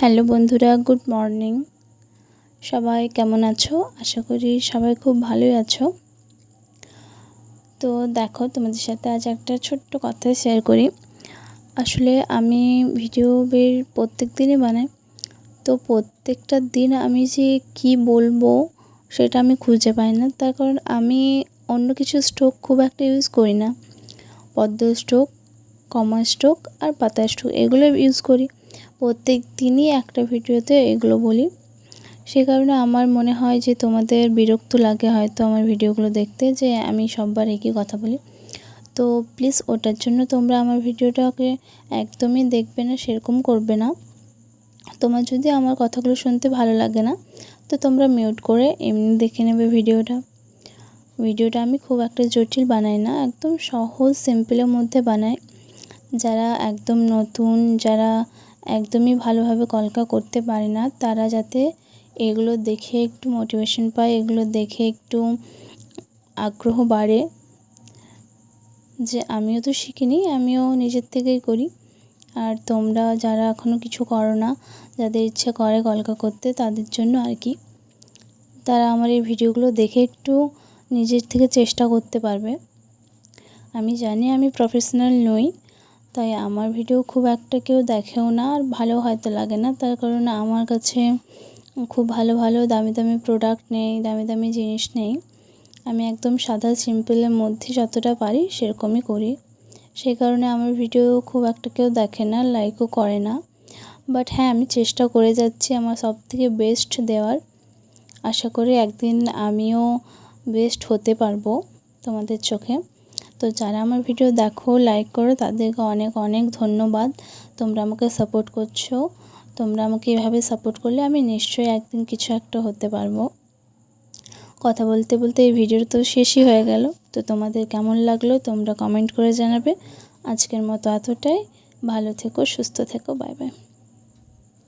Hello বন্ধুরা, good morning. সবাই কেমন আছো? আশা করি সবাই খুব ভালোই আছো। তো দেখো, তোমাদের সাথে আজ একটা ছোট্ট কথা শেয়ার করি। আসলে আমি ভিডিও প্রত্যেক দিনই বানাই। তো প্রত্যেকটা দিন আমি যে কি বলবো সেটা আমি খুঁজে পাই না, তার কারণ আমি অন্য কিছু স্ট্রোক খুব একটা ইউজ করি না। পদ্ম স্ট্রোক, কমা স্ট্রোক আর পাতা স্ট্রোক এগুলো ইউজ করি। প্রত্যেক দিনই একটা ভিডিওতে এগুলো বলি। সে কারণে আমার মনে হয় যে তোমাদের বিরক্ত লাগে হয়তো আমার ভিডিওগুলো দেখতে, যে আমি সববার একই কথা বলি। তো প্লিজ ওটার জন্য তোমরা আমার ভিডিওটাকে একদমই দেখবে না, সেরকম করবে না। তোমার যদি আমার কথাগুলো শুনতে ভালো লাগে না, তো তোমরা মিউট করে এমনি দেখে নেবে ভিডিওটা আমি খুব একটা জটিল বানাই না, একদম সহজ সিম্পলের মধ্যে বানাই। যারা একদম নতুন, যারা একদমই ভালোভাবে কলকা করতে পারে না, তারা যাতে এগুলো দেখে একটু মোটিভেশন পায়, এগুলো দেখে একটু আগ্রহ বাড়ে যে আমিও তো শিখিনি, আমিও নিজের থেকেই করি। আর তোমরা যারা এখনও কিছু করো না, যাদের ইচ্ছে করে কলকা করতে, তাদের জন্য আর কি, তারা আমার এই ভিডিওগুলো দেখে একটু নিজের থেকে চেষ্টা করতে পারবে। আমি জানি আমি প্রফেশনাল নই, তাই আমার ভিডিও খুব একটা কেউ দেখেও না, আর ভালো হয়তো লাগে না, তার কারণে আমার কাছে খুব ভালো ভালো দামি দামি প্রোডাক্ট নেই, দামি দামি জিনিস নেই। আমি একদম সাদা সিম্পলের মধ্যে যতটা পারি সেরকমই করি। সেই কারণে আমার ভিডিও খুব একটা কেউ দেখে না, লাইকও করে না। বাট হ্যাঁ, আমি চেষ্টা করে যাচ্ছি আমার সবথেকে বেস্ট দেওয়ার। আশা করি একদিন আমিও বেস্ট হতে পারবো তোমাদের চোখে। তো যারা আমার ভিডিও দেখো, লাইক করো, তাদেরকে অনেক অনেক ধন্যবাদ। তোমরা আমাকে সাপোর্ট করছো। তোমরা আমাকে এভাবে সাপোর্ট করলে আমি নিশ্চয়ই একদিন কিছু একটা হতে পারবো। কথা বলতে বলতে এই ভিডিওটা তো শেষই হয়ে গেল। তো তোমাদের কেমন লাগলো তোমরা কমেন্ট করে জানাবে। আজকের মতো এতটাই। ভালো থেকো, সুস্থ থেকো, বাই বাই।